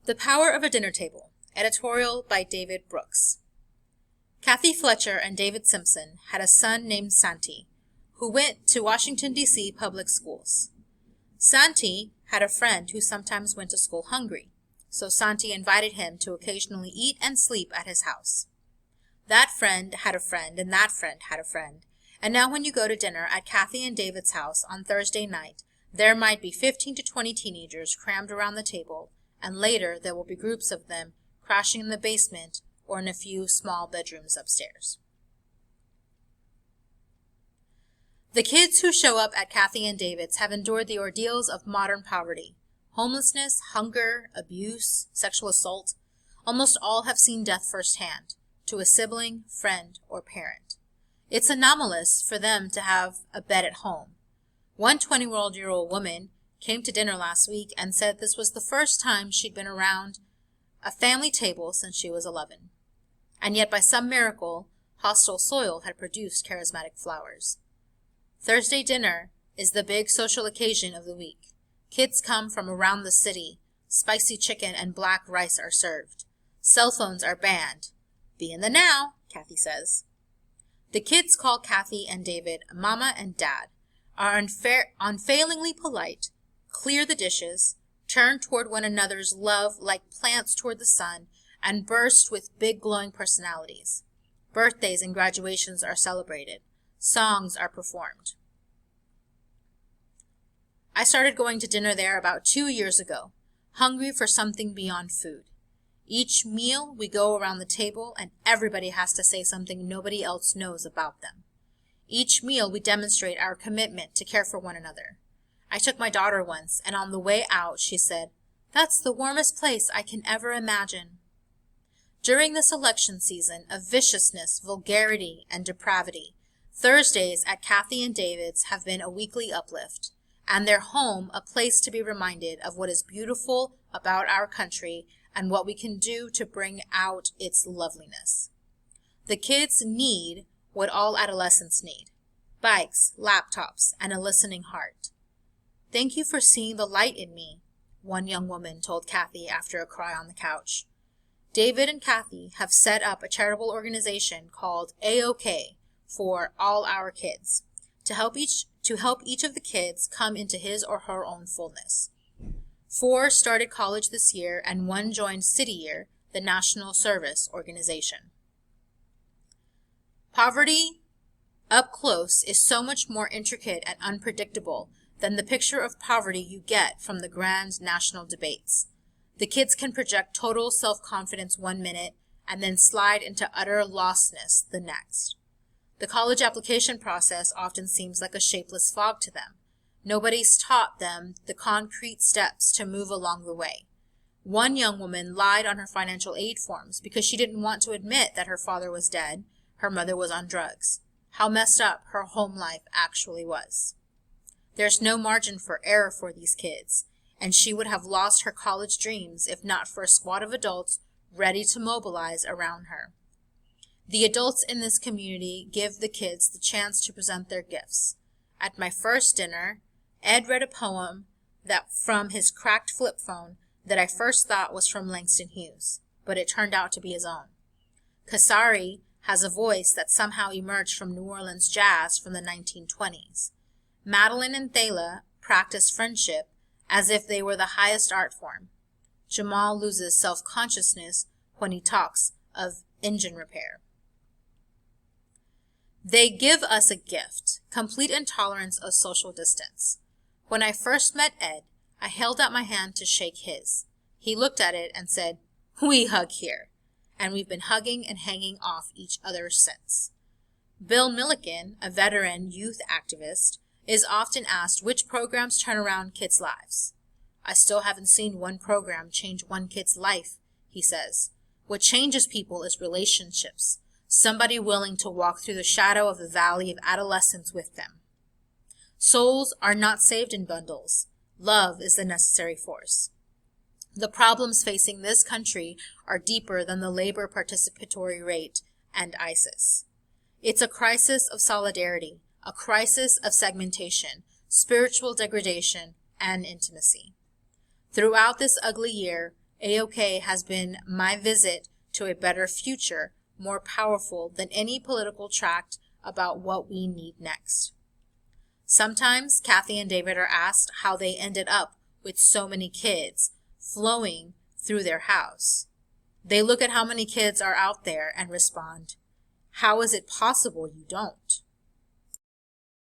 The Power of a Dinner Table, editorial by David Brooks. Kathy Fletcher and David Simpson had a son named Santi, who went to Washington, D.C. public schools. Santi had a friend who sometimes went to school hungry, so Santi invited him to occasionally eat and sleep at his house. That friend had a friend, and that friend had a friend, and now when you go to dinner at Kathy and David's house on Thursday night, there might be 15 to 20 teenagers crammed around the table, and later there will be groups of them crashing in the basement or in a few small bedrooms upstairs. The kids who show up at Kathy and David's have endured the ordeals of modern poverty. Homelessness, hunger, abuse, sexual assault. Almost all have seen death firsthand, to a sibling, friend, or parent. It's anomalous for them to have a bed at home. One 20-year-old woman came to dinner last week and said this was the first time she'd been around a family table since she was 11. And yet by some miracle, hostile soil had produced charismatic flowers. Thursday dinner is the big social occasion of the week. Kids come from around the city. Spicy chicken and black rice are served. Cell phones are banned. Be in the now, Kathy says. The kids call Kathy and David Mama and Dad, are unfailingly polite, clear the dishes, turn toward one another's love like plants toward the sun, and burst with big glowing personalities. Birthdays and graduations are celebrated. Songs are performed. I started going to dinner there about 2 years ago, hungry for something beyond food. Each meal we go around the table and everybody has to say something nobody else knows about them. Each meal we demonstrate our commitment to care for one another. I took my daughter once, and on the way out she said, "That's the warmest place I can ever imagine." During this election season of viciousness, vulgarity, and depravity, Thursdays at Kathy and David's have been a weekly uplift, and their home a place to be reminded of what is beautiful about our country and what we can do to bring out its loveliness. The kids need what all adolescents need: bikes, laptops, and a listening heart. "Thank you for seeing the light in me," one young woman told Kathy after a cry on the couch. David and Kathy have set up a charitable organization called A-OK for All Our Kids to help each of the kids come into his or her own fullness. 4 started college this year, and 1 joined City Year, the National Service Organization. Poverty up close is so much more intricate and unpredictable than the picture of poverty you get from the grand national debates. The kids can project total self-confidence 1 minute and then slide into utter lostness the next. The college application process often seems like a shapeless fog to them. Nobody's taught them the concrete steps to move along the way. One young woman lied on her financial aid forms because she didn't want to admit that her father was dead, her mother was on drugs. How messed up her home life actually was. There's no margin for error for these kids, and she would have lost her college dreams if not for a squad of adults ready to mobilize around her. The adults in this community give the kids the chance to present their gifts. At my first dinner, Ed read a poem from his cracked flip phone that I first thought was from Langston Hughes, but it turned out to be his own. Kasari has a voice that somehow emerged from New Orleans jazz from the 1920s. Madeline and Thala practice friendship as if they were the highest art form. Jamal loses self-consciousness when he talks of engine repair. They give us a gift, complete intolerance of social distance. When I first met Ed, I held out my hand to shake his. He looked at it and said, "We hug here," and we've been hugging and hanging off each other since. Bill Milliken, a veteran youth activist, is often asked which programs turn around kids' lives. "I still haven't seen one program change one kid's life," he says. "What changes people is relationships, somebody willing to walk through the shadow of the valley of adolescence with them. Souls are not saved in bundles. Love is the necessary force." The problems facing this country are deeper than the labor participatory rate and ISIS. It's a crisis of solidarity, a crisis of segmentation, spiritual degradation, and intimacy. Throughout this ugly year, A-OK has been my visit to a better future, more powerful than any political tract about what we need next. Sometimes Kathy and David are asked how they ended up with so many kids flowing through their house. They look at how many kids are out there and respond, "How is it possible you don't?"